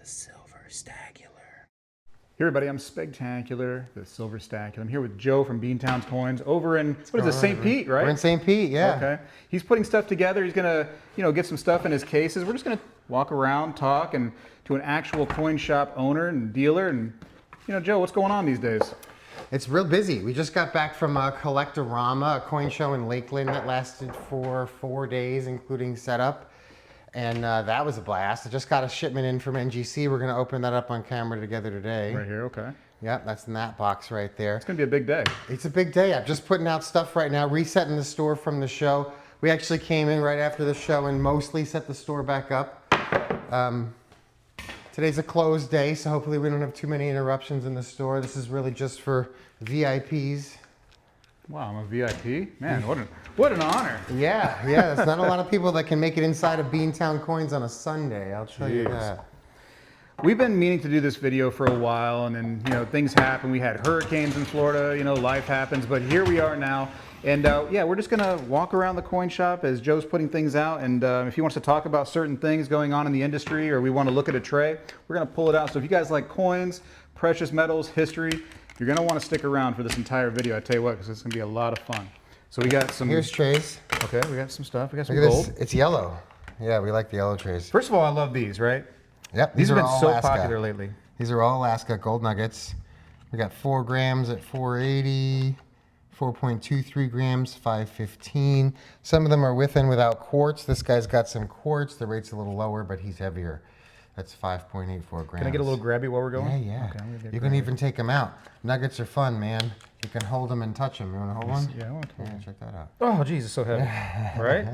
Spegtacular. Hey everybody, I'm Spegtacular, the Silver Stack. I'm here with Joe from Beantown Coins over in, what is it, St. Pete, right? We're in St. Pete, yeah. Okay. He's putting stuff together. He's gonna, get some stuff in his cases. We're just gonna walk around, talk, and to an actual coin shop owner and dealer. And, Joe, what's going on these days? It's real busy. We just got back from a Collectorama, a coin show in Lakeland that lasted for 4 days, including setup. And that was a blast. I just got a shipment in from NGC. We're going to open that up on camera together today. Right here, okay. Yeah, that's in that box right there. It's going to be a big day. It's a big day. I'm just putting out stuff right now, resetting the store from the show. We actually came in right after the show and mostly set the store back up. Today's a closed day, so hopefully we don't have too many interruptions in the store. This is really just for VIPs. Wow, I'm a VIP? Man, what an honor. Yeah, there's not a lot of people that can make it inside of Beantown Coins on a Sunday, I'll tell you that. We've been meaning to do this video for a while, and then, things happen. We had hurricanes in Florida, life happens, but here we are now. And we're just gonna walk around the coin shop as Joe's putting things out, and if he wants to talk about certain things going on in the industry, or we want to look at a tray, we're gonna pull it out. So if you guys like coins, precious metals, history, you're gonna want to stick around for this entire video. I tell you what, because it's gonna be a lot of fun. So we got some. Here's trays. Okay, we got some stuff. We got some Look at gold. this. It's yellow. Yeah, we like the yellow trays. First of all, I love these, right? Yep. These have been all so Alaska. popular lately. These are all Alaska gold nuggets. We got 4 grams at 480, 4.23 grams, 515. Some of them are with and without quartz. This guy's got some quartz. The rate's a little lower, but he's heavier. That's 5.84 grams. Can I get a little grabby while we're going? Yeah. Okay, you can even take them out. Nuggets are fun, man. You can hold them and touch them. You want to hold one? Yeah, I want to. Yeah, check that out. Oh, geez, it's so heavy. Right?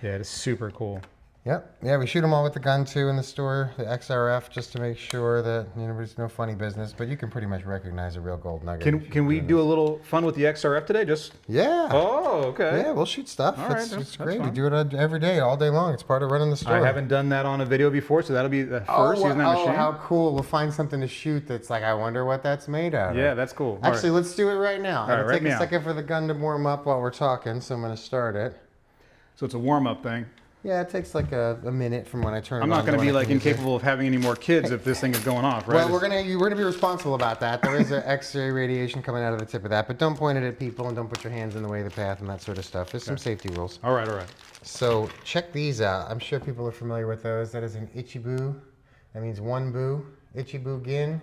Yeah, it is super cool. Yep. Yeah, we shoot them all with the gun too in the store, the XRF, just to make sure that there's no funny business. But you can pretty much recognize a real gold nugget. Can we do a little fun with the XRF today? Just Yeah. Oh, okay. Yeah, we'll shoot stuff. All right, It's that's great. We fine. do it every day, all day long. It's part of running the store. I haven't done that on a video before, so that'll be the first using that machine. How cool. We'll find something to shoot that's like, I wonder what that's made out of. Yeah, that's cool. Actually, let's do it right now. All right, It'll right take a now. second for the gun to warm up while we're talking, so I'm going to start it. So it's a warm-up thing. Yeah, it takes like a minute from when I turn it on. I'm not going to be like use it. incapable of having any more kids if this thing is going off, right? Well, we're gonna be responsible about that. There is an X-ray radiation coming out of the tip of that, but don't point it at people and don't put your hands in the way of the path and that sort of stuff. There's some safety rules. All right. So check these out. I'm sure people are familiar with those. That is an Ichibu. That means one bu. Ichibu Gin.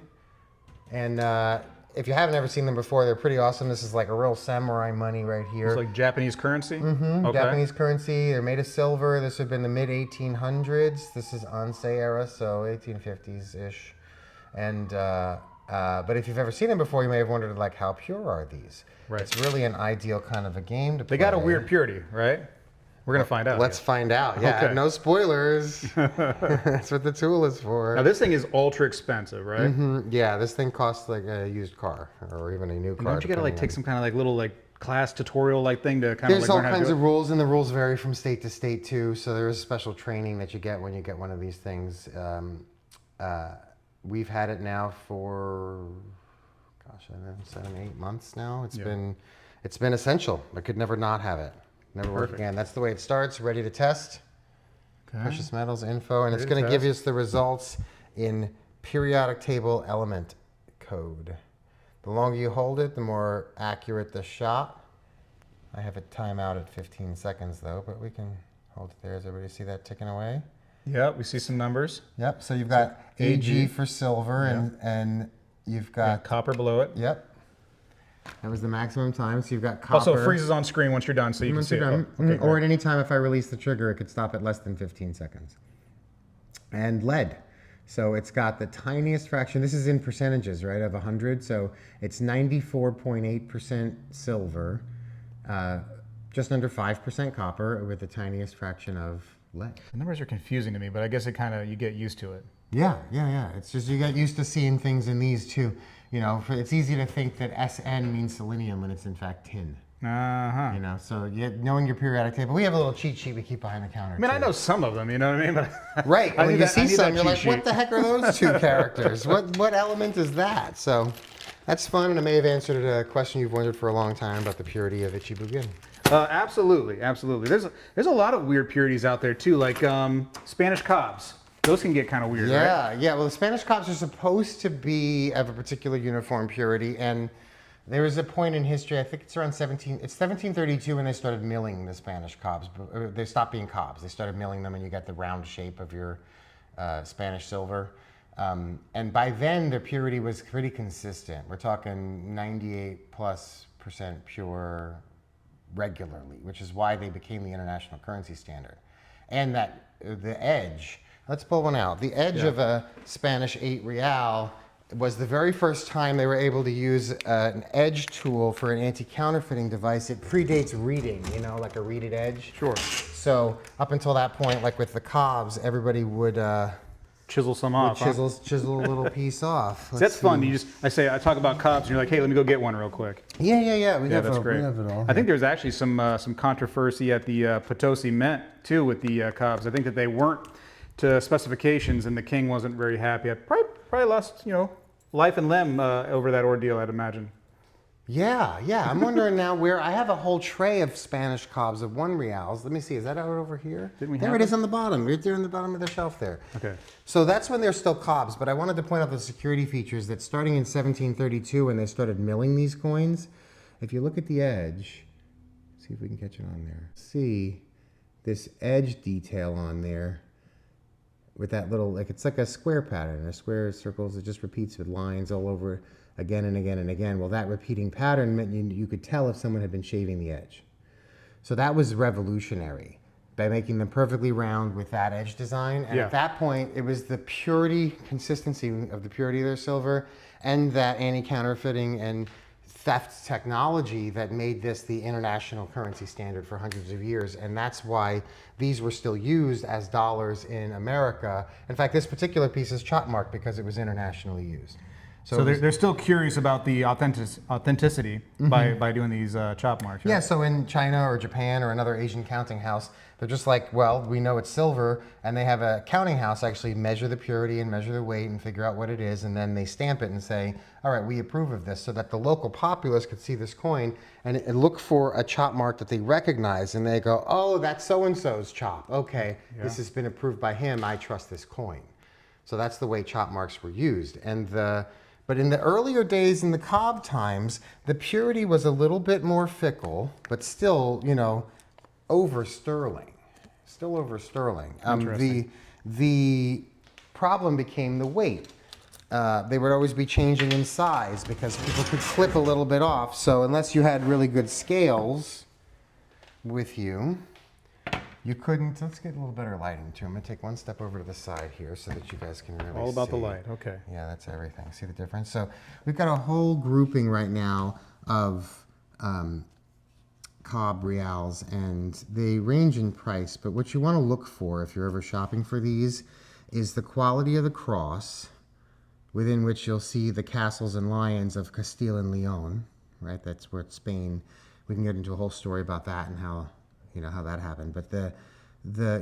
And if you haven't ever seen them before, they're pretty awesome. This is like a real samurai money right here. It's like Japanese currency? Mm-hmm. Okay. Japanese currency. They're made of silver. This would have been the mid-1800s. This is Ansei era, so 1850s-ish. And but if you've ever seen them before, you may have wondered, like, how pure are these? Right. It's really an ideal kind of a game to play. They got a weird purity, right? We're going to find out. Let's find out. Yeah, Okay. no spoilers. That's what the tool is for. Now, this thing is ultra expensive, right? Mm-hmm. Yeah, this thing costs like a used car or even a new car. Don't you got to like take some kind of like little like class tutorial like thing to kind There's of like all learn how to kinds do of it? rules, and the rules vary from state to state too. So there is special training that you get when you get one of these things. We've had it now for, gosh, I don't know, 7, 8 months now. It's been essential. I could never not have it. Never work again. That's the way it starts. Ready to test. Okay. Precious metals info, and it's Ready going to to give test. us the results in periodic table element code. The longer you hold it, the more accurate the shot. I have it time out at 15 seconds though, but we can hold it there. Does everybody see that ticking away? Yep, we see some numbers. Yep. So you've got AG for silver, and you've got Copper below it. Yep. That was the maximum time. So you've got copper. Also, it freezes on screen once you're done, so you can Once see you're it. done. Oh, okay, Or great. at any time, if I release the trigger, it could stop at less than 15 seconds. And lead. So it's got the tiniest fraction. This is in percentages, right, of 100. So it's 94.8% silver, just under 5% copper, with the tiniest fraction of lead. The numbers are confusing to me, but I guess it kind of, you get used to it. Yeah. It's just you get used to seeing things in these too. It's easy to think that SN means selenium when it's in fact tin. Uh-huh. So knowing your periodic table. We have a little cheat sheet we keep behind the counter. I mean, too. I know some of them, you know what I mean? But Right. I When need you that- I see need some, that you're like, cheat what sheet. the heck are those two characters? What element is that? So that's fun, and I may have answered a question you've wondered for a long time about the purity of Ichibu Gin. Absolutely. There's a lot of weird purities out there too, like Spanish cobs. those can get kind of weird, right? Yeah, yeah. Well, the Spanish cobs are supposed to be of a particular uniform purity, and there was a point in history, I think it's around 1732 when they started milling the Spanish cobs. They stopped being cobs. They started milling them, and you get the round shape of your Spanish silver. And by then, their purity was pretty consistent. We're talking 98+% pure regularly, which is why they became the international currency standard. And that the edge, let's pull one out. The edge of a Spanish 8 real was the very first time they were able to use an edge tool for an anti-counterfeiting device. It predates reading, you know, like a reeded edge. Sure. So up until that point, like with the cobs, everybody would chisel some off. Chisel a little piece off. That's fun. I talk about cobs, and you're like, hey, let me go get one real quick. Yeah. That's great. We have it all. I think there's actually some controversy at the Potosi Mint too with the cobs. I think that they weren't to specifications, and the king wasn't very happy. I probably lost, life and limb over that ordeal, I'd imagine. Yeah. I'm wondering now where I have a whole tray of Spanish cobs of 1 reals. Let me see, is that out over here? There it is on the bottom, right there on the bottom of the shelf there. Okay. So that's when they're still cobs, but I wanted to point out the security features that starting in 1732 when they started milling these coins, if you look at the edge, see if we can catch it on there. See this edge detail on there with that little, it's like a square pattern, a square circles, it just repeats with lines all over again and again and again. Well, that repeating pattern meant you could tell if someone had been shaving the edge. So that was revolutionary by making them perfectly round with that edge design. And at that point, it was the purity, consistency of the purity of their silver and that anti-counterfeiting and theft technology that made this the international currency standard for hundreds of years. And that's why these were still used as dollars in America. In fact, this particular piece is chop marked because it was internationally used. So they're still curious about the authenticity by doing these chop marks. Right? Yeah, so in China or Japan or another Asian counting house, they're just like, well, we know it's silver, and they have a counting house actually measure the purity and measure the weight and figure out what it is, and then they stamp it and say, all right, we approve of this, so that the local populace could see this coin and look for a chop mark that they recognize, and they go, oh, that's so-and-so's chop. Okay, this has been approved by him, I trust this coin. So that's the way chop marks were used. But in the earlier days, in the cob times, the purity was a little bit more fickle, but still, over sterling. Still over sterling. The problem became the weight. They would always be changing in size because people could clip a little bit off. So unless you had really good scales with you, you couldn't. Let's get a little better lighting too. I'm going to take one step over to the side here so that you guys can really see. All about the light, okay. Yeah, that's everything. See the difference? So we've got a whole grouping right now of cob reals, and they range in price. But what you want to look for if you're ever shopping for these is the quality of the cross, within which you'll see the castles and lions of Castile and Leon, right? That's where it's Spain. We can get into a whole story about that and how that happened. But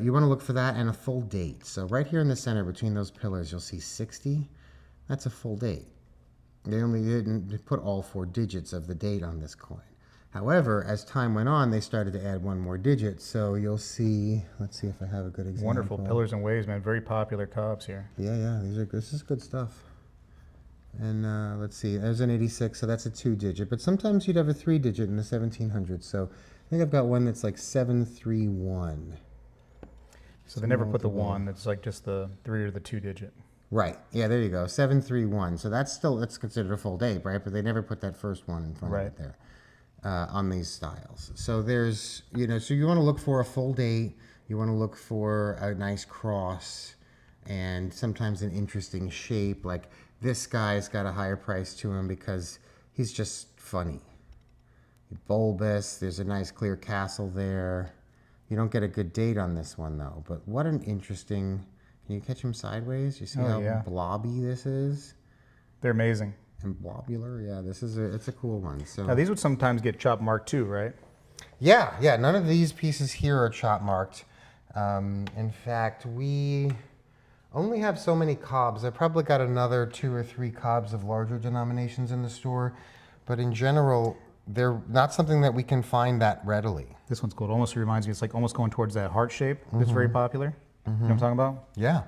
you want to look for that and a full date. So right here in the center between those pillars, you'll see 60. That's a full date. They only didn't put all 4 digits of the date on this coin. However, as time went on, they started to add 1 more digit. So you'll see, let's see if I have a good example. Wonderful pillars and waves, man. Very popular cobs here. Yeah, this is good stuff. And let's see, there's an 86, so that's a 2-digit. But sometimes you'd have a 3-digit in the 1700s. So I think I've got one that's like 731. So they never put the 1, it's like just the 3 or the 2-digit. Right, yeah, there you go, 731. So that's considered a full date, right? But they never put that first one in front of it there on these styles. So there's, so you want to look for a full date, you want to look for a nice cross, and sometimes an interesting shape. Like this guy's got a higher price to him because he's just funny. Bulbous, there's a nice clear castle there. You don't get a good date on this one though, but what an interesting, can you catch him sideways? You see how blobby this is? They're amazing. And blobular, yeah, it's a cool one. So now these would sometimes get chop marked too, right? Yeah, none of these pieces here are chop marked. In fact, we only have so many cobs. I probably got another 2 or 3 cobs of larger denominations in the store, but in general, they're not something that we can find that readily. This one's cool. It almost reminds me, it's like almost going towards that heart shape that's very popular. You know what I'm talking about? Yeah.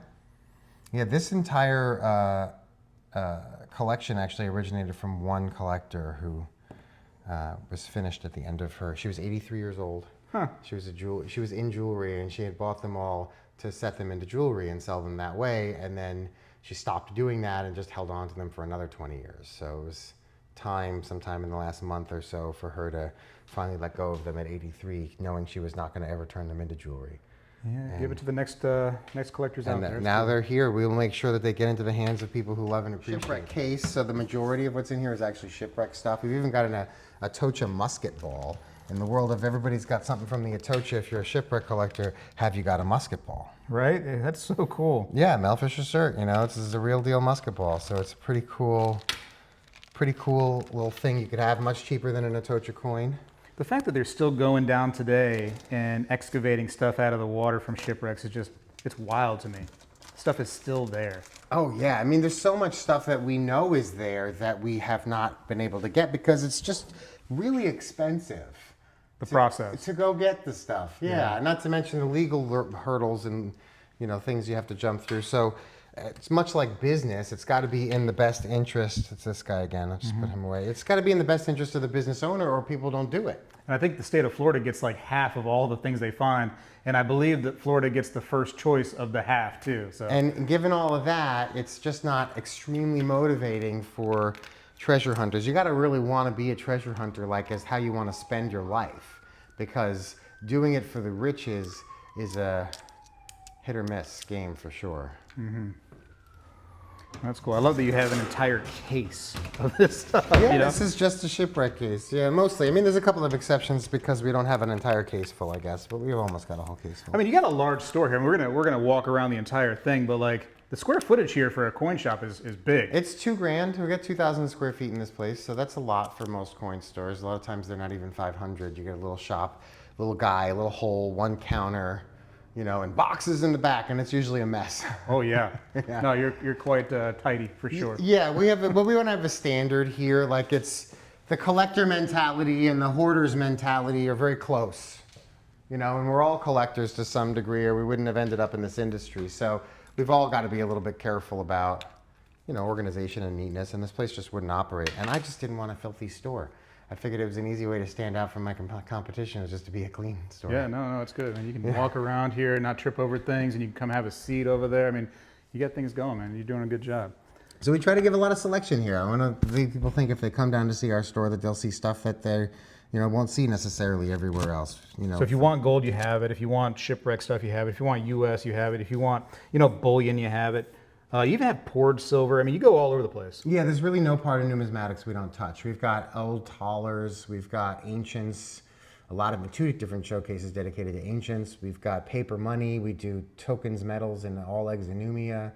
Yeah, this entire collection actually originated from one collector who was finished at the end of her. She was 83 years old. Huh. She was in jewelry, and she had bought them all to set them into jewelry and sell them that way. And then she stopped doing that and just held on to them for another 20 years. So it was sometime in the last month or so, for her to finally let go of them at 83, knowing she was not going to ever turn them into jewelry. Yeah, give it to the next collectors out there. Now they're here. We'll make sure that they get into the hands of people who love and appreciate Shipwreck case. So the majority of what's in here is actually Shipwreck stuff. We've even got an Atocha musket ball. In the world of everybody's got something from the Atocha, if you're a Shipwreck collector, have you got a musket ball? Right? That's so cool. Yeah, Mel Fisher shirt. You know, this is a real deal musket ball. So it's a pretty cool little thing you could have, much cheaper than an Atocha coin. The fact that they're still going down today and excavating stuff out of the water from shipwrecks is just, it's wild to me. Stuff is still there. Oh yeah, I mean there's so much stuff that we know is there that we have not been able to get because it's just really expensive. The process. To go get the stuff, yeah. Not to mention the legal hurdles and things you have to jump through. So it's much like business. It's got to be in the best interest. It's this guy again. I'll just put him away. It's got to be in the best interest of the business owner, or people don't do it. And I think the state of Florida gets like half of all the things they find, and I believe that Florida gets the first choice of the half too. So. And given all of that, it's just not extremely motivating for treasure hunters. You got to really want to be a treasure hunter, like as how you want to spend your life, because doing it for the riches is a hit or miss game for sure. Mm-hmm. That's cool. I love that you have an entire case of this stuff. Yeah, this is just a Shipwreck case. Yeah, mostly. I mean, there's a couple of exceptions because we don't have an entire case full, I guess, but we've almost got a whole case full. I mean, you got a large store here. We're gonna walk around the entire thing, but like the square footage here for a coin shop is big. It's $2,000. We got 2,000 square feet in this place, so that's a lot for most coin stores. A lot of times they're not even 500. You get a little shop, little guy, a little hole, one counter, and boxes in the back, and it's usually a mess. Oh yeah. Yeah. No, you're quite tidy for sure. Yeah, we want to have a standard here. Like it's the collector mentality and the hoarder's mentality are very close, and we're all collectors to some degree, or we wouldn't have ended up in this industry. So we've all got to be a little bit careful about, organization and neatness, and this place just wouldn't operate. And I just didn't want a filthy store. I figured it was an easy way to stand out from my competition, was just to be a clean store. Yeah, no, it's good. I mean, you can walk around here, not trip over things, and you can come have a seat over there. I mean, you got things going, man. You're doing a good job. So we try to give a lot of selection here. I want to leave people think if they come down to see our store that they'll see stuff that they, won't see necessarily everywhere else. So if you want gold, you have it. If you want Shipwreck stuff, you have it. If you want US, you have it. If you want, bullion, you have it. You even have poured silver. I mean, you go all over the place. Yeah, there's really no part of numismatics we don't touch. We've got old thalers, we've got ancients, a lot of 2 different showcases dedicated to ancients. We've got paper money. We do tokens, metals, and all exonumia,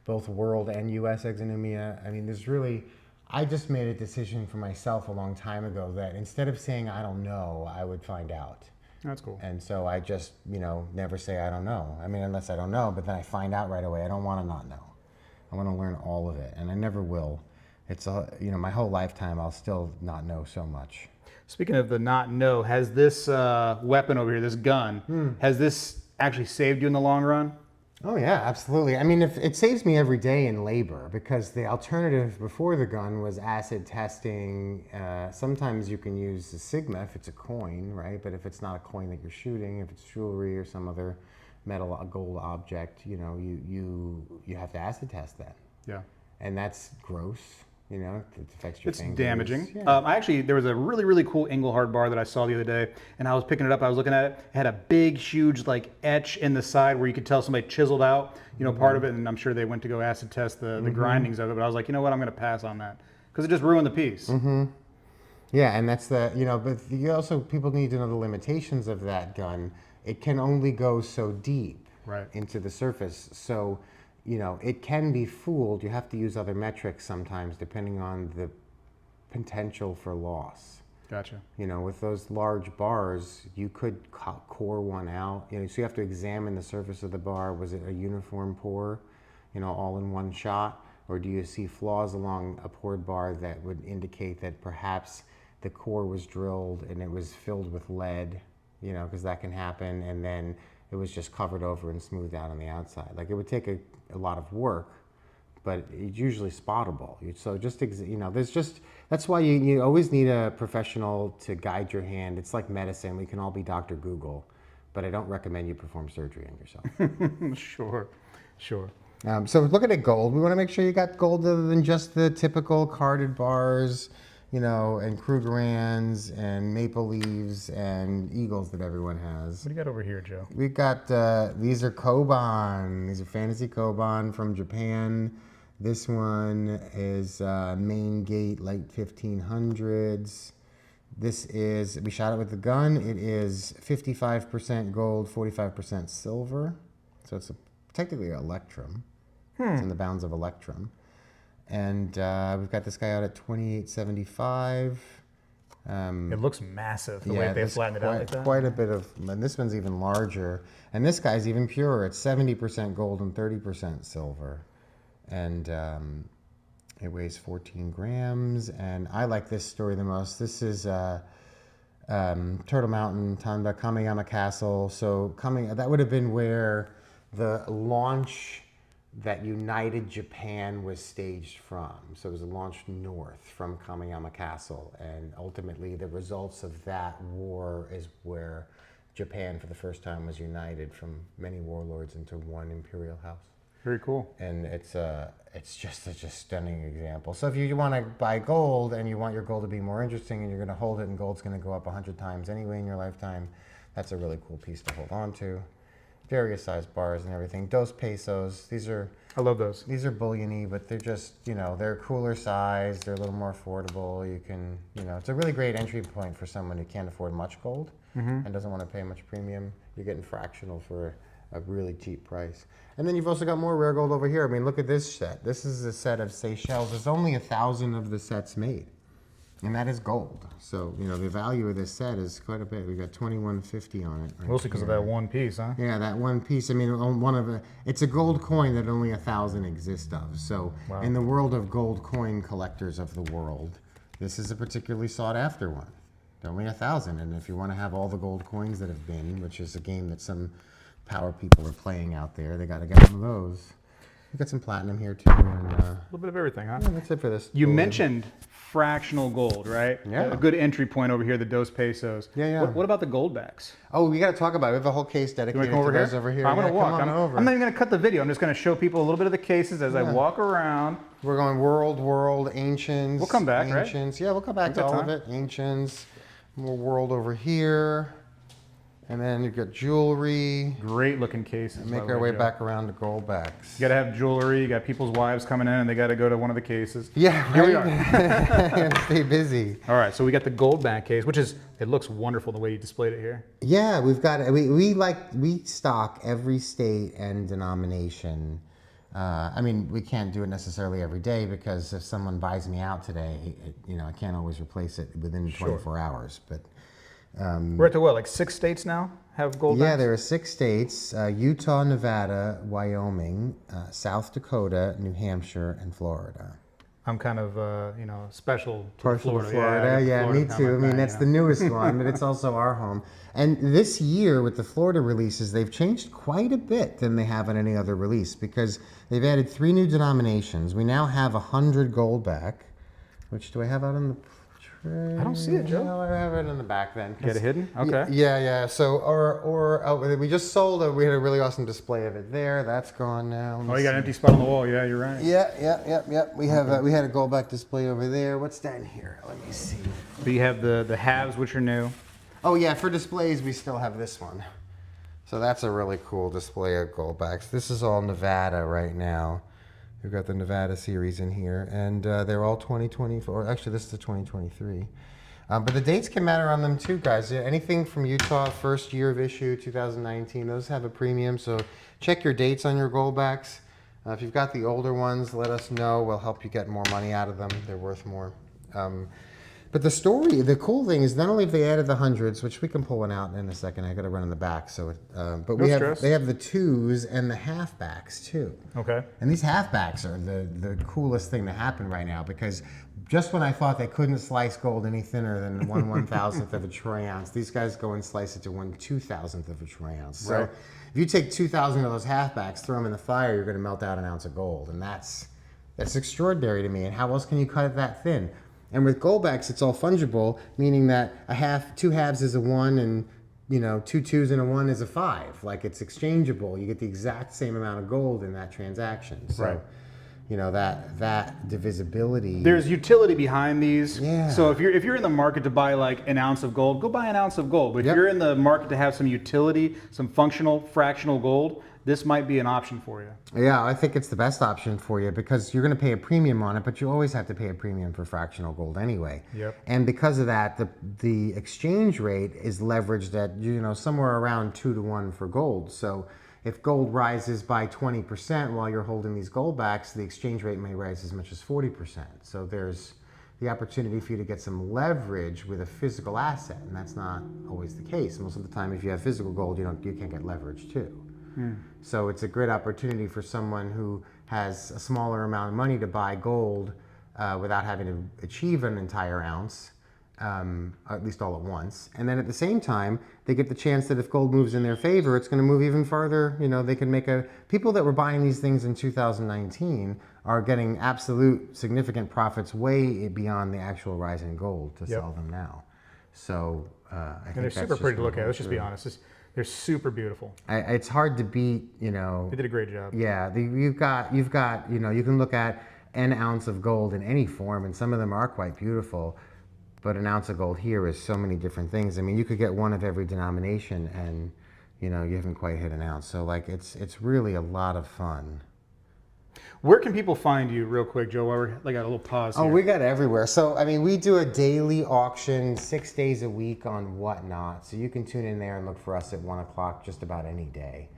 both world and US exonumia. I mean, I just made a decision for myself a long time ago that instead of saying I don't know, I would find out. That's cool. And so I just, never say I don't know. I mean, unless I don't know, but then I find out right away. I don't want to not know. I want to learn all of it, and I never will. It's my whole lifetime, I'll still not know so much. Speaking of the not know, has this weapon over here, this gun, has this actually saved you in the long run? Oh yeah, absolutely. I mean, if it saves me every day in labor, because the alternative before the gun was acid testing. Sometimes you can use a Sigma if it's a coin, right? But if it's not a coin that you're shooting, if it's jewelry or some other metal, a gold object, you have to acid test that. Yeah. And that's gross, it affects your fingers. It's damaging. Yeah. There was a really, really cool Engelhard bar that I saw the other day, and I was picking it up, I was looking at it. It had a big, huge, etch in the side where you could tell somebody chiseled out, part of it, and I'm sure they went to go acid test the grindings of it, but I was like, you know what, I'm going to pass on that, because it just ruined the piece. Yeah, and that's but people need to know the limitations of that gun. It can only go so deep into the surface. So, it can be fooled. You have to use other metrics sometimes, depending on the potential for loss. Gotcha. With those large bars, you could core one out. So you have to examine the surface of the bar. Was it a uniform pour, all in one shot? Or do you see flaws along a poured bar that would indicate that perhaps the core was drilled and it was filled with lead? Because that can happen, and then it was just covered over and smoothed out on the outside. Like it would take a lot of work, but it's usually spottable. So just, that's why you always need a professional to guide your hand. It's like medicine. We can all be Dr. Google, but I don't recommend you perform surgery on yourself. Sure. So looking at gold, we want to make sure you got gold other than just the typical carded bars, and Krugerrands and maple leaves and eagles that everyone has. What do you got over here, Joe? We've got, these are Koban. These are fantasy Koban from Japan. This one is main gate, late 1500s. This is, we shot it with the gun. It is 55% gold, 45% silver. So it's technically an electrum. It's in the bounds of electrum. And we've got this guy out at 28.75. It looks massive the way they flattened it out like that. Quite a bit of, and this one's even larger. And this guy's even purer. It's 70% gold and 30% silver. And it weighs 14 grams. And I like this story the most. This is Turtle Mountain, Tanda, Kameyama Castle. So that would have been where the launch that united Japan was staged from. So it was launched north from Kameyama Castle, and ultimately the results of that war is where Japan for the first time was united from many warlords into one imperial house. Very cool. And it's just such a stunning example. So if you want to buy gold and you want your gold to be more interesting and you're going to hold it and gold's going to go up 100 times anyway in your lifetime, that's a really cool piece to hold on to. Various size bars and everything. 2 pesos. I love those. These are bullion-y, but they're just, they're cooler size. They're a little more affordable. You can, it's a really great entry point for someone who can't afford much gold and doesn't want to pay much premium. You're getting fractional for a really cheap price. And then you've also got more rare gold over here. I mean, look at this set. This is a set of Seychelles. There's only 1,000 of the sets made. And that is gold. So, the value of this set is quite a bit. We've got $21.50 on it. Right, mostly because of that one piece, huh? Yeah, that one piece. I mean, it's a gold coin that only 1,000 exist of. So, in the world of gold coin collectors of the world, this is a particularly sought after one. Only 1,000. And if you want to have all the gold coins that have been, which is a game that some power people are playing out there, they got to get one of those. We've got some platinum here too. And, a little bit of everything, huh? Yeah, that's it for this. You mentioned fractional gold, right? Yeah. A good entry point over here, the 2 pesos. Yeah. What about the Goldbacks? Oh, we got to talk about it. We have a whole case dedicated to those over here. I'm going to walk. Come on over. I'm not even going to cut the video. I'm just going to show people a little bit of the cases as I walk around. We're going world, ancients. We'll come back, ancients. Right? Yeah, we'll come back to all of it. Ancients, more world over here. And then you've got jewelry. Great looking cases. Make our way back around to Goldbacks. You got to have jewelry. You got people's wives coming in and they got to go to one of the cases. Yeah, right? Here we are. Stay busy. All right, so we got the Goldback case, it looks wonderful the way you displayed it here. Yeah, we've got, we stock every state and denomination. I mean, we can't do it necessarily every day because if someone buys me out today, I can't always replace it within 24 hours. But we're at the 6 states now have Goldbacks? Yeah, there are 6 states: Utah, Nevada, Wyoming, South Dakota, New Hampshire, and Florida. I'm kind of, special to Partial Florida. Florida. Yeah, me too. I mean, that's the newest one, but it's also our home. And this year with the Florida releases, they've changed quite a bit than they have on any other release because they've added 3 new denominations. We now have 100 Goldback, which do I have out on the tray? I don't see it, Joe. No, I have it in the back then. Get it hidden? Okay. Yeah. So, we just sold it. We had a really awesome display of it there. That's gone now. You got an empty spot on the wall. Yeah, you're right. Yeah. We have we had a Goldback display over there. What's down here? Let me see. So you have the halves, which are new. Oh yeah, for displays we still have this one. So that's a really cool display of Goldbacks. This is all Nevada right now. We've got the Nevada series in here, and they're all 2024. Actually, this is the 2023. But the dates can matter on them too, guys. Anything from Utah, first year of issue, 2019, those have a premium. So check your dates on your Goldbacks. If you've got the older ones, let us know. We'll help you get more money out of them. They're worth more. But the cool thing is not only have they added the hundreds, which we can pull one out in a second. I got to run in the back, so but they have the 2s and the halfbacks too. Okay. And these halfbacks are the coolest thing to happen right now because just when I thought they couldn't slice gold any thinner than 1/1000th of a troy ounce, these guys go and slice it to 1/2000th of a troy ounce. So If you take 2,000 of those halfbacks, throw them in the fire, you're going to melt out an ounce of gold, and that's extraordinary to me. And how else can you cut it that thin? And with Goldbacks, it's all fungible, meaning that two halves is a 1, and two 2s and a 1 is a 5. Like, it's exchangeable. You get the exact same amount of gold in that transaction. So, right. That divisibility. There's utility behind these. Yeah. So if you're in the market to buy like an ounce of gold, go buy an ounce of gold. But if you're in the market to have some utility, some functional fractional gold, this might be an option for you. Yeah, I think it's the best option for you because you're going to pay a premium on it, but you always have to pay a premium for fractional gold anyway. Yep. And because of that, the exchange rate is leveraged at somewhere around 2 to 1 for gold. So if gold rises by 20% while you're holding these Goldbacks, the exchange rate may rise as much as 40%. So there's the opportunity for you to get some leverage with a physical asset, and that's not always the case. Most of the time, if you have physical gold, you can't get leverage too. So it's a great opportunity for someone who has a smaller amount of money to buy gold without having to achieve an entire ounce, at least all at once. And then at the same time, they get the chance that if gold moves in their favor, it's going to move even farther. They can make people that were buying these things in 2019 are getting absolute significant profits way beyond the actual rise in gold to sell them now. So I think they're super pretty to look at. Let's just be honest. They're super beautiful. It's hard to beat, They did a great job. Yeah, you've got, you can look at an ounce of gold in any form, and some of them are quite beautiful. But an ounce of gold here is so many different things. I mean, you could get one of every denomination, and you haven't quite hit an ounce. So like, it's really a lot of fun. Where can people find you, real quick, Joe? While we got a little pause here. Oh, we got everywhere. So, I mean, we do a daily auction 6 days a week on Whatnot. So you can tune in there and look for us at 1 o'clock just about any day.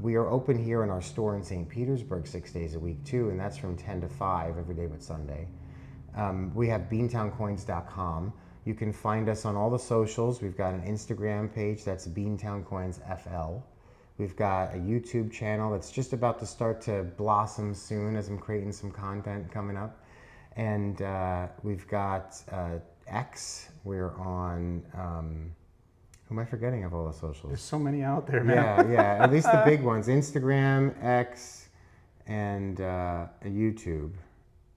We are open here in our store in St. Petersburg 6 days a week, too, and that's from 10 to 5 every day but Sunday. We have beantowncoins.com. You can find us on all the socials. We've got an Instagram page that's beantowncoinsfl. We've got a YouTube channel that's just about to start to blossom soon as I'm creating some content coming up. And we've got X. We're on, who am I forgetting of all the socials? There's so many out there, man. Yeah, at least the big ones. Instagram, X, and YouTube.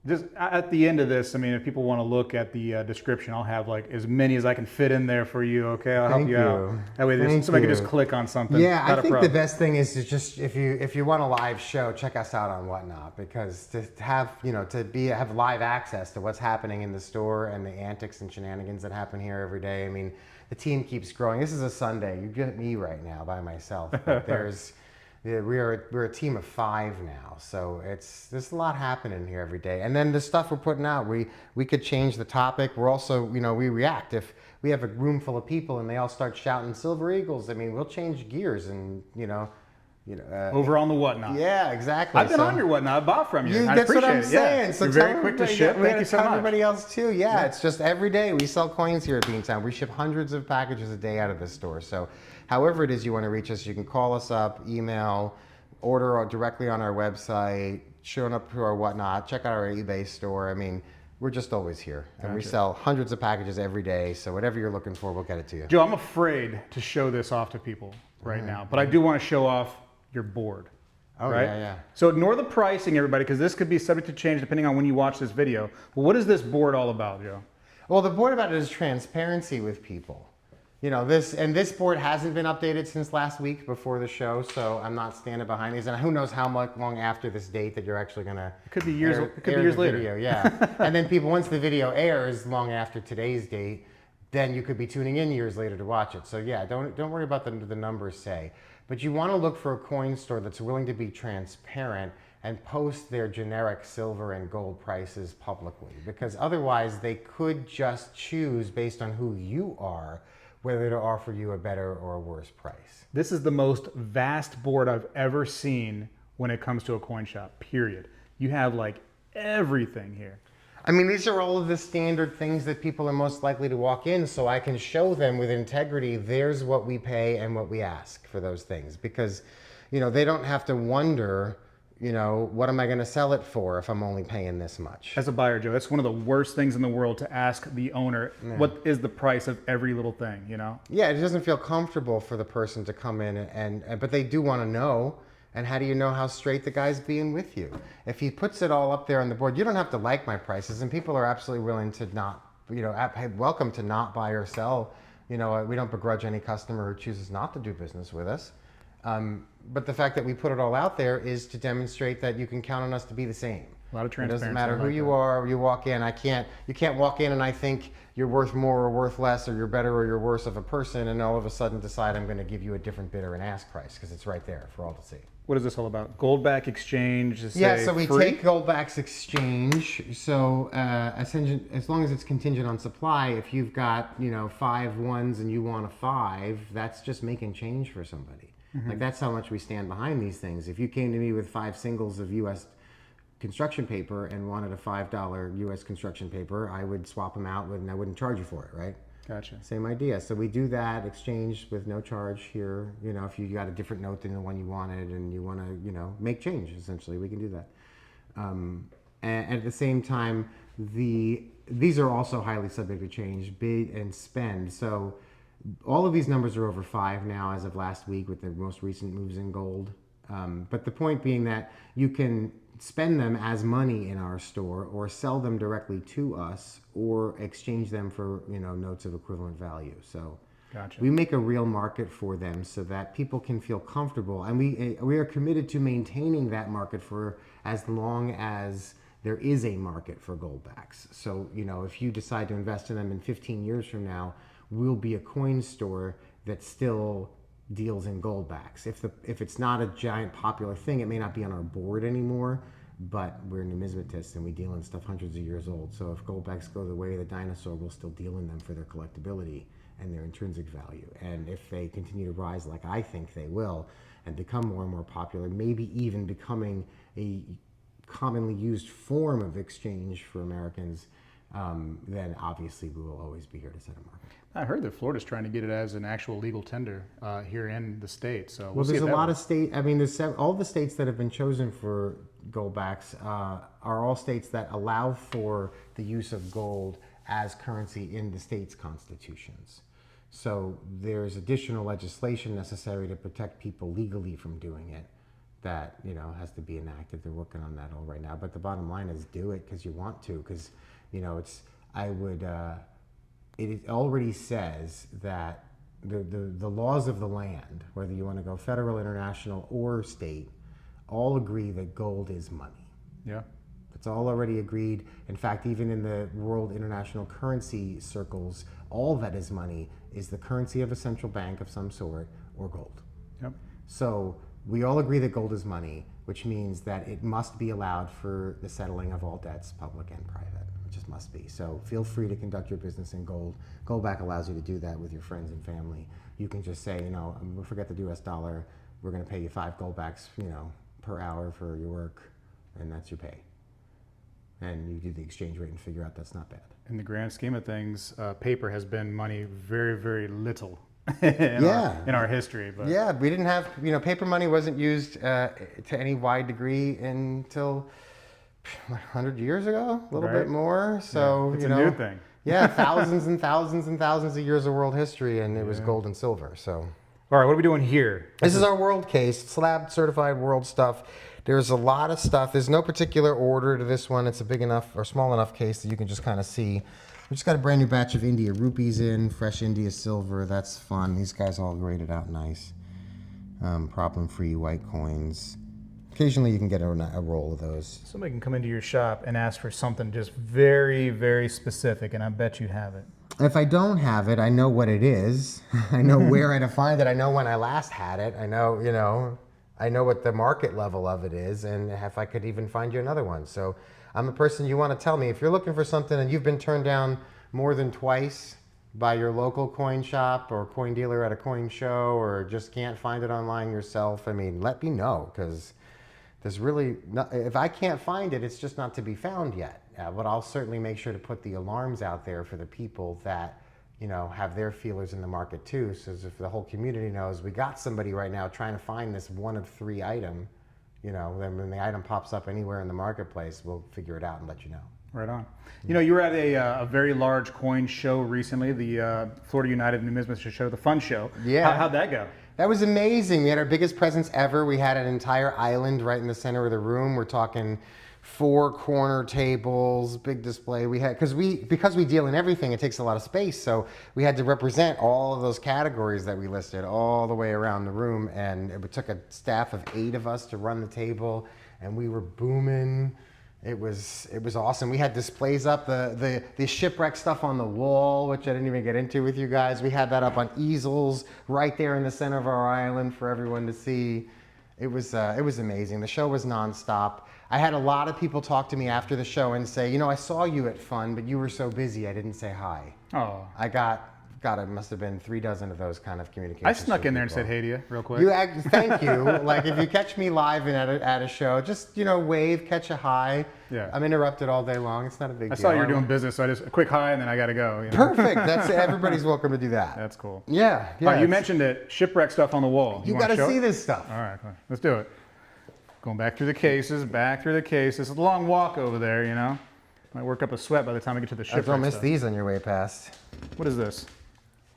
Just at the end of this, I mean, if people want to look at the description, I'll have like as many as I can fit in there for you. Okay, I'll help you out. That way, somebody can just click on something. Yeah, I think the best thing is to just if you want a live show, check us out on Whatnot, because to have have live access to what's happening in the store and the antics and shenanigans that happen here every day. I mean, the team keeps growing. This is a Sunday. You get me right now by myself. But we're a team of 5 now, so there's a lot happening here every day. And then the stuff we're putting out, we could change the topic. We're also, we react. If we have a room full of people and they all start shouting Silver Eagles, I mean, we'll change gears and over on the Whatnot. Yeah, exactly. I've been on your Whatnot. I bought from you. I that's appreciate what I'm it. saying. Yeah. So you're very quick to ship. Thank you so much. Everybody else too. Yeah, it's just every day we sell coins here at Beantown. We ship hundreds of packages a day out of this store. So however it is you want to reach us, you can call us up, email, order directly on our website, showing up to our Whatnot, check out our eBay store. I mean, we're just always here. And we sell hundreds of packages every day. So whatever you're looking for, we'll get it to you. Joe, I'm afraid to show this off to people right now, but I do want to show off your board. Oh, right? yeah. So ignore the pricing, everybody, because this could be subject to change depending on when you watch this video. But what is this board all about, Joe? Well, the board about it is transparency with people. This board hasn't been updated since last week before the show, so I'm not standing behind these. And who knows how long after this date that you're actually going to It could be years later. Video, yeah. And then people, once the video airs long after today's date, then you could be tuning in years later to watch it. So yeah, don't worry about the numbers say. But you want to look for a coin store that's willing to be transparent and post their generic silver and gold prices publicly, because otherwise they could just choose based on who you are whether to offer you a better or a worse price. This is the most vast board I've ever seen when it comes to a coin shop, period. You have like everything here. I mean, these are all of the standard things that people are most likely to walk in, so I can show them with integrity, there's what we pay and what we ask for those things. Because, they don't have to wonder, you know, what am I going to sell it for if I'm only paying this much? As a buyer, Joe, that's one of the worst things in the world to ask the owner, what is the price of every little thing, you know? Yeah, it doesn't feel comfortable for the person to come in but they do want to know. And how do you know how straight the guy's being with you? If he puts it all up there on the board, you don't have to like my prices, and people are absolutely willing to not, you know, welcome to not buy or sell. You know, we don't begrudge any customer who chooses not to do business with us. But the fact that we put it all out there is to demonstrate that you can count on us to be the same. A lot of It transparency. doesn't matter who you are. You walk in. You can't walk in and I think you're worth more or worth less, or you're better or you're worse of a person, and all of a sudden decide I'm going to give you a different bid or an ask price, because it's right there for all to see. What is this all about? Goldback exchange? Yeah, so we take Goldback's exchange. So as long as it's contingent on supply, if you've got, you know, 5 ones and you want a 5, that's just making change for somebody. Like, that's how much we stand behind these things. If you came to me with 5 singles of U.S. construction paper and wanted a $5 U.S. construction paper, I would swap them out and I wouldn't charge you for it, right? Gotcha. Same idea. So we do that exchange with no charge here. You know, if you got a different note than the one you wanted and you want to, you know, make change, essentially, we can do that. And at the same time, these are also highly subject to change, bid and spend. So all of these numbers are over 5 now as of last week with the most recent moves in gold. But the point being that you can spend them as money in our store, or sell them directly to us, or exchange them for, you know, notes of equivalent value. So Gotcha. we make a real market for them so that people can feel comfortable, and we are committed to maintaining that market for as long as there is a market for Goldbacks. So, you know, if you decide to invest in them in 15 years from now, we'll be a coin store that still deals in Goldbacks. If it's not a giant popular thing, it may not be on our board anymore, but we're numismatists and we deal in stuff hundreds of years old. So if Goldbacks go the way of the dinosaur, we'll still deal in them for their collectability and their intrinsic value. And if they continue to rise like I think they will, and become more and more popular, maybe even becoming a commonly used form of exchange for Americans, then obviously we will always be here to set a market. I heard that Florida's trying to get it as an actual legal tender here in the state. So well, there's a lot of state. I mean, all the states that have been chosen for Goldbacks are all states that allow for the use of gold as currency in the state's constitutions. So there's additional legislation necessary to protect people legally from doing it that, you know, has to be enacted. They're working on that all right now. But the bottom line is do it because you want to, because, you know, it already says that the laws of the land, whether you want to go federal, international, or state, all agree that gold is money. Yeah. It's all already agreed. In fact, even in the world international currency circles, all that is money is the currency of a central bank of some sort or gold. Yep. So we all agree that gold is money, which means that it must be allowed for the settling of all debts, public and private. It just must be. So feel free to conduct your business in gold. Goldback allows you to do that with your friends and family. You can just say, you know, we'll forget the US dollar. We're going to pay you 5 Goldbacks, you know, per hour for your work, and that's your pay. And you do the exchange rate and figure out that's not bad. In the grand scheme of things, paper has been money very, very little in our history. But yeah, we didn't have, you know, paper money wasn't used to any wide degree until 100 years ago, a little bit more. So, it's you a know, new thing. Yeah, thousands and thousands and thousands of years of world history, and it was gold and silver. So, all right, what are we doing here? This is our world case, slab certified world stuff. There's a lot of stuff. There's no particular order to this one. It's a big enough or small enough case that you can just kind of see. We just got a brand new batch of India rupees in, fresh India silver. That's fun. These guys all graded out nice. Problem-free white coins. Occasionally you can get a roll of those. Somebody can come into your shop and ask for something just very, very specific, and I bet you have it. If I don't have it, I know what it is. I know where to find it. I know when I last had it. I know, you know, I know what the market level of it is, and if I could even find you another one. So I'm the person you want to tell me. If you're looking for something and you've been turned down more than twice by your local coin shop or coin dealer at a coin show, or just can't find it online yourself, I mean, let me know, because there's really not, if I can't find it, it's just not to be found yet. But I'll certainly make sure to put the alarms out there for the people that, you know, have their feelers in the market too. So if the whole community knows we got somebody right now trying to find this one of 3 item, you know, then when the item pops up anywhere in the marketplace, we'll figure it out and let you know. Right on. You know, you were at a very large coin show recently, the Florida United Numismatist Show, the Fun Show. Yeah. How'd that go? That was amazing. We had our biggest presence ever. We had an entire island right in the center of the room. We're talking 4 corner tables, big display. We had because we deal in everything, it takes a lot of space. So we had to represent all of those categories that we listed all the way around the room, and it took a staff of 8 of us to run the table, and we were booming. It was awesome. We had displays up, the Shipwreck stuff on the wall, which I didn't even get into with you guys. We had that up on easels right there in the center of our island for everyone to see. It was amazing. The show was nonstop. I had a lot of people talk to me after the show and say, you know, I saw you at Fun, but you were so busy I didn't say hi. Oh. I got it must have been 3 dozen of those kind of communications. I snuck in there and said hey to you real quick. Thank you. Like if you catch me live and at a show, just, you know, wave, catch a hi. Yeah. I'm interrupted all day long. It's not a big deal. I saw you were doing business, so I just a quick hi and then I got to go. You know? Perfect. That's everybody's welcome to do that. That's cool. Yeah. Yeah. You mentioned it, Shipwreck stuff on the wall. You got to see it? this stuff. All right, let's do it. Going back through the cases, back through the cases. It's a long walk over there, you know. Might work up a sweat by the time I get to the Shipwreck Don't miss stuff. these on your way past. What is this?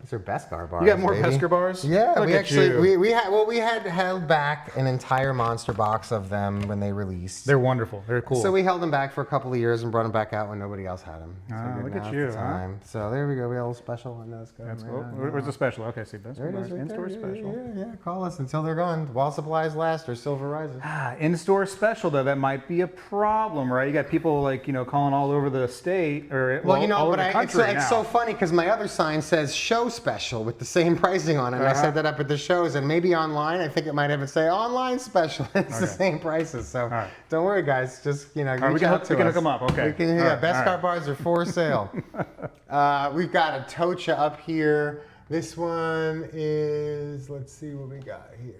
These are Beskar bars. You got more baby. Beskar bars? Yeah, Look we at actually you. we had held back an entire monster box of them when they released. They're wonderful. They're cool. So we held them back for a couple of years and brought them back out when nobody else had them. So Ah, good, look at now's you, the huh? time. So there we go. We got a little special on those. That's cool. Where's the special? Okay, see, Beskar There it bars. is right In-store there. special. Yeah. Call us until they're gone. While supplies last or silver rises. In-store special though, that might be a problem, right? You got people like, you know, calling all over the state or Well, you know, all over but the country it's so funny because my other sign says show special with the same pricing on it. And I set that up at the shows, and maybe online, I think it might even say online special. It's the same prices. So don't worry, guys. Just, you know, reach out to us. We can hook them up. Okay. We can, Beskar bars are for sale. We've got a Atocha up here. This one is, let's see what we got here.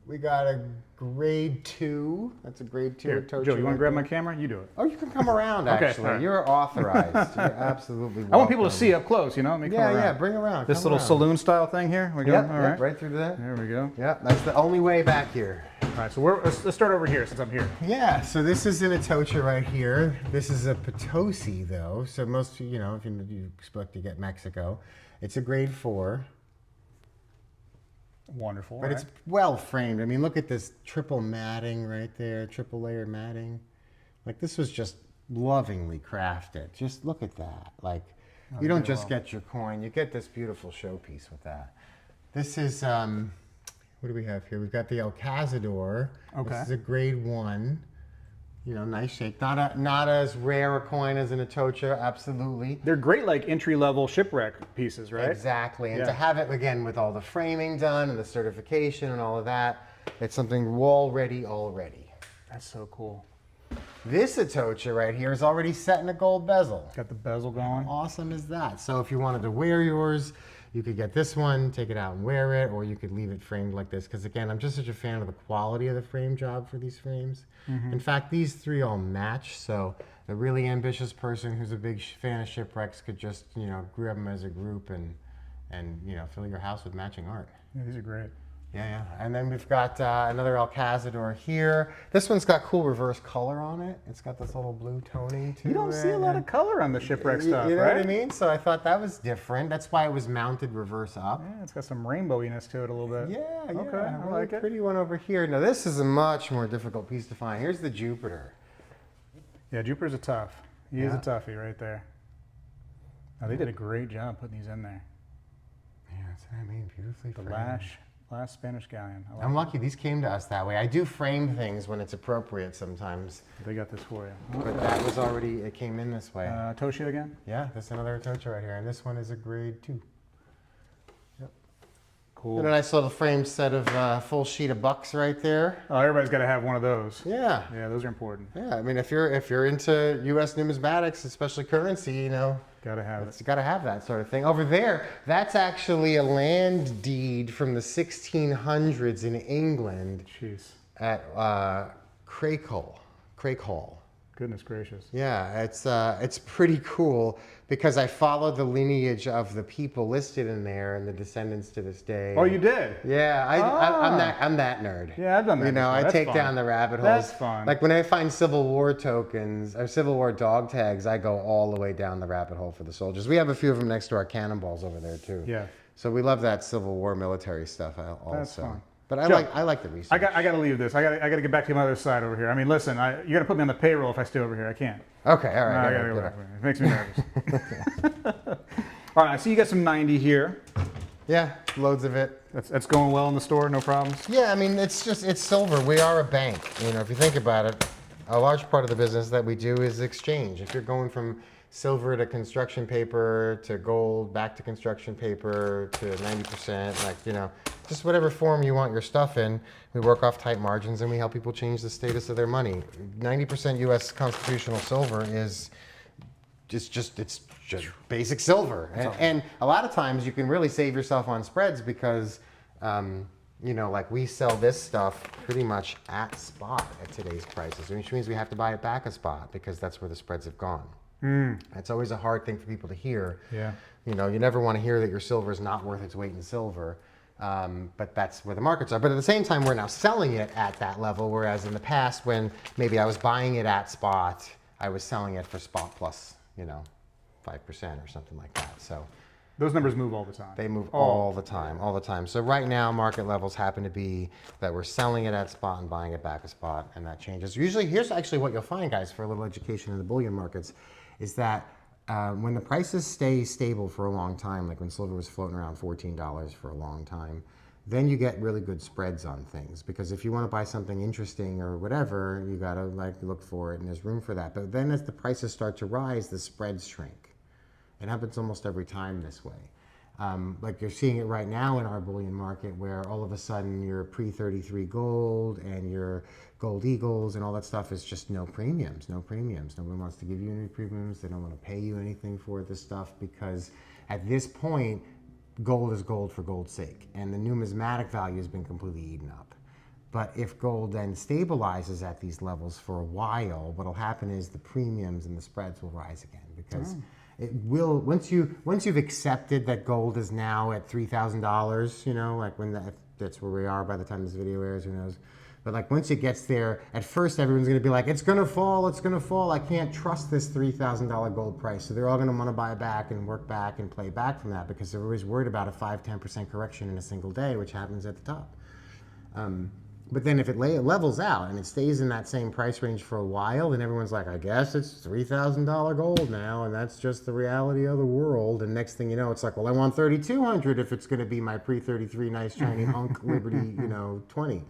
We got a grade 2. That's a grade 2 Atocha. Joe, you want to grab my camera? You do it. Oh, you can come around, Okay, actually. all right. You're authorized. You're absolutely welcome. I want people to see up close, you know? Let me come around. Bring around. This little saloon style thing here. We go. Yep, All right. right through there. There we go. Yep, that's the only way back here. All right, so let's start over here since I'm here. Yeah, so this is an Atocha right here. This is a Potosi, though. So most, you know, if you expect to get Mexico, it's a grade 4. Wonderful. But it's well framed. I mean, look at this triple matting right there, triple layer matting. Like this was just lovingly crafted. Just look at that. Like you don't just get your coin, you get this beautiful showpiece with that. This is, what do we have here? We've got the El Cazador. Okay. This is a grade 1. You know, nice shape. Not as rare a coin as an Atocha, absolutely. They're great, like entry-level Shipwreck pieces, right? Exactly, and to have it again with all the framing done and the certification and all of that, it's something wall ready already. That's so cool. This Atocha right here is already set in a gold bezel. Got the bezel going. How awesome is that? So if you wanted to wear yours, you could get this one, take it out and wear it, or you could leave it framed like this. Because again, I'm just such a fan of the quality of the frame job for these frames. In fact, these 3 all match. So a really ambitious person who's a big fan of Shipwrecks could just, you know, grab them as a group and you know, fill your house with matching art. Yeah, these are great. Yeah. And then we've got another El Cazador here. This one's got cool reverse color on it. It's got this little blue toning to it. You don't see a lot of color on the Shipwreck stuff, You know right? what I mean? So I thought that was different. That's why it was mounted reverse up. Yeah, it's got some rainbowiness to it a little bit. Yeah. Okay, I Really like it. pretty one over here. Now this is a much more difficult piece to find. Here's the Jupiter. Yeah, Jupiter's a tough. He is a toughie right there. Now, they did a great job putting these in there. Yeah, that's what I mean. Beautifully The framed. last Spanish galleon. I like I'm it. lucky these came to us that way. I do frame things when it's appropriate sometimes, They got this for you. but that was already, it came in this way. Atocha again? Yeah, that's another Atocha right here, and this one is a grade 2. Cool. And a nice little framed set of full sheet of bucks right there. Oh, everybody's got to have one of those. Yeah. Yeah, those are important. Yeah, I mean, if you're into U.S. numismatics, especially currency, you know, Got to have it. you got to have that sort of thing. Over there, that's actually a land deed from the 1600s in England Jeez. at Craighall. Goodness gracious. Yeah, it's pretty cool because I followed the lineage of the people listed in there and the descendants to this day. Oh, you did? Yeah, I'm that nerd. Yeah, I've done that You know, before. I That's take fun. down the rabbit holes. That's fun. Like when I find Civil War tokens or Civil War dog tags, I go all the way down the rabbit hole for the soldiers. We have a few of them next to our cannonballs over there too. Yeah. So we love that Civil War military stuff also. That's fun. But Joe, I like the research. I got to leave this. I got to get back to my other side over here. I mean, listen, you're going to put me on the payroll if I stay over here. I can't. Okay, all right. I got to go back. It makes me nervous. All right, I see you got some 90 here. Yeah, loads of it. That's going well in the store, no problems? Yeah, I mean, it's silver. We are a bank. You know, if you think about it, a large part of the business that we do is exchange. If you're going from silver to construction paper to gold, back to construction paper to 90%, like, you know, just whatever form you want your stuff in, we work off tight margins and we help people change the status of their money. 90% U.S. constitutional silver is just basic silver. And a lot of times you can really save yourself on spreads because, you know, like we sell this stuff pretty much at spot at today's prices, which means we have to buy it back a spot because that's where the spreads have gone. It's always a hard thing for people to hear. Yeah. You know, you never want to hear that your silver is not worth its weight in silver, but that's where the markets are. But at the same time, we're now selling it at that level, whereas in the past, when maybe I was buying it at spot, I was selling it for spot plus, you know, 5% or something like that. So those numbers move all the time. they move all the time. So right now, market levels happen to be that we're selling it at spot and buying it back at spot, and that changes. Usually, here's actually what you'll find, guys, for a little education in the bullion markets, is that when the prices stay stable for a long time, like when silver was floating around $14 for a long time, then you get really good spreads on things. Because if you want to buy something interesting or whatever, you got to like look for it, and there's room for that. But then as the prices start to rise, the spreads shrink. It happens almost every time this way. Like you're seeing it right now in our bullion market, where all of a sudden your pre-33 gold and your gold eagles and all that stuff is just no premiums. No one wants to give you any premiums. They don't want to pay you anything for this stuff because at this point, gold is gold for gold's sake, and the numismatic value has been completely eaten up. But if gold then stabilizes at these levels for a while, what'll happen is the premiums and the spreads will rise again because it will, once you've accepted that gold is now at $3,000, you know, like that's where we are by the time this video airs, who knows. But like once it gets there, at first everyone's gonna be like, it's gonna fall, I can't trust this $3,000 gold price. So they're all gonna wanna buy back and work back and play back from that because they're always worried about a 5-10% correction in a single day, which happens at the top. But then if it levels out and it stays in that same price range for a while, then everyone's like, I guess it's $3,000 gold now, and that's just the reality of the world. And next thing you know, it's like, well, I want 3,200 if it's going to be my pre-33 nice shiny hunk Liberty, you know, 20.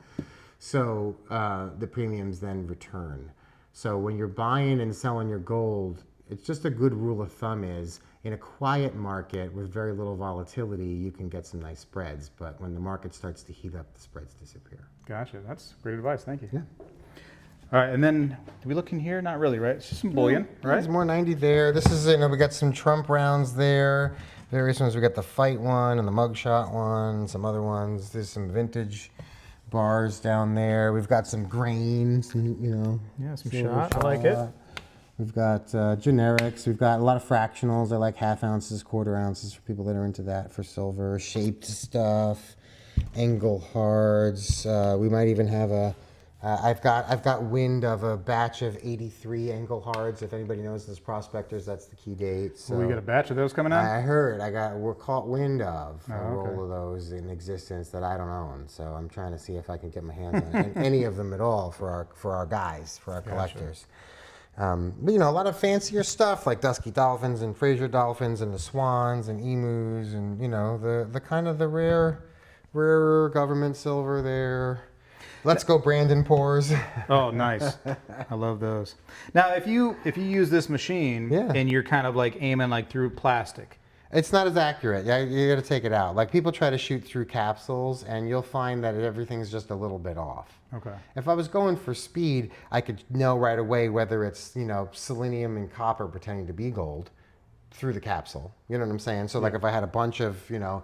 So the premiums then return. So when you're buying and selling your gold, it's just a good rule of thumb is in a quiet market with very little volatility, you can get some nice spreads. But when the market starts to heat up, the spreads disappear. Gotcha. That's great advice. Thank you. Yeah. All right, and then do we look in here? Not really, right? It's just some bullion, right? There's more 90 there. This is, you know, we got some Trump rounds there. Various ones. We got the fight one and the mugshot one, some other ones. There's some vintage bars down there. We've got some grain, some, you know. Yeah, some shot. I like it. We've got generics. We've got a lot of fractionals. I like half ounces, quarter ounces for people that are into that for silver. Shaped stuff, Englehards. We might even have a. I've got wind of a batch of 83 Englehards. If anybody knows those prospectors, that's the key date. So We got a batch of those coming out? I heard. We're caught wind of a roll of those in existence that I don't own. So I'm trying to see if I can get my hands on any of them at all for our guys, for our collectors. But you know, a lot of fancier stuff like Dusky Dolphins and Fraser Dolphins and the Swans and Emus and, you know, the kind of the rarer government silver there. Let's go Brandon pours. Oh, nice. I love those. Now, if you use this machine and you're kind of like aiming like through plastic, it's not as accurate. Yeah, you got to take it out. Like people try to shoot through capsules, and you'll find that everything's just a little bit off. Okay. If I was going for speed, I could know right away whether it's, you know, selenium and copper pretending to be gold through the capsule. You know what I'm saying? So like if I had a bunch of, you know,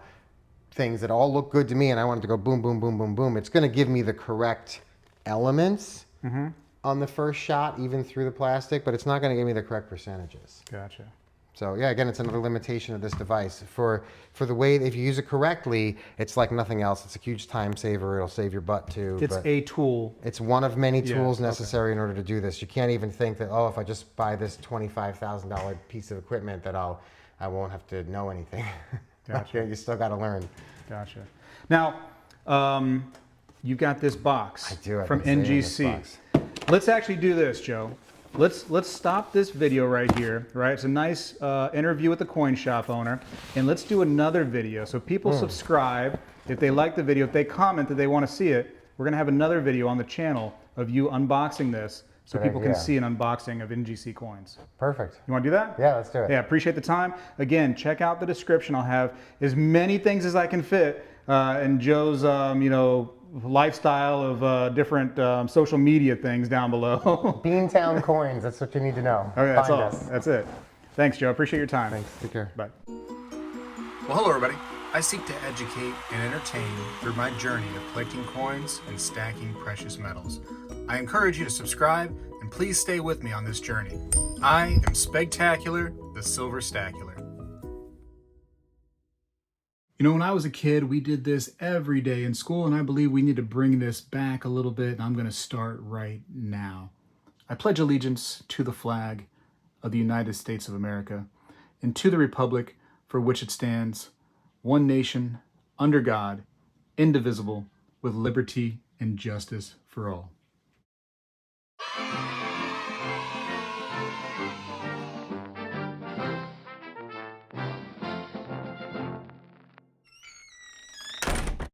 things that all look good to me, and I wanted to go boom, boom, boom, boom, boom, it's going to give me the correct elements. on the first shot, even through the plastic, but it's not going to give me the correct percentages. Gotcha. So yeah, again, it's another limitation of this device. For the way, if you use it correctly, it's like nothing else. It's a huge time saver. It'll save your butt too. It's a tool. It's one of many tools Yeah, necessary in order to do this. You can't even think that, oh, if I just buy this $25,000 piece of equipment that I won't have to know anything. Gotcha. Okay, you still got to learn. Gotcha. Now, you've got this box I do. I've from been saving this NGC. box. Let's actually do this, Joe. Let's stop this video right here, right? It's a nice interview with the coin shop owner, and let's do another video. So people subscribe if they like the video, if they comment that they want to see it. We're gonna have another video on the channel of you unboxing this, so Good people can idea. see an unboxing of NGC coins. Perfect. You want to do that? Yeah, let's do it. Yeah, appreciate the time. Again, check out the description. I'll have as many things as I can fit in Joe's, lifestyle of different social media things down below. Beantown Coins, that's what you need to know. Okay, that's Find all. us. That's it. Thanks, Joe. Appreciate your time. Thanks, take care. Bye. Well, hello everybody. I seek to educate and entertain through my journey of collecting coins and stacking precious metals. I encourage you to subscribe and please stay with me on this journey. I am Spegtacular, the Silver Stacular. You know, when I was a kid, we did this every day in school, and I believe we need to bring this back a little bit, and I'm going to start right now. I pledge allegiance to the flag of the United States of America and to the republic for which it stands, one nation, under God, indivisible, with liberty and justice for all.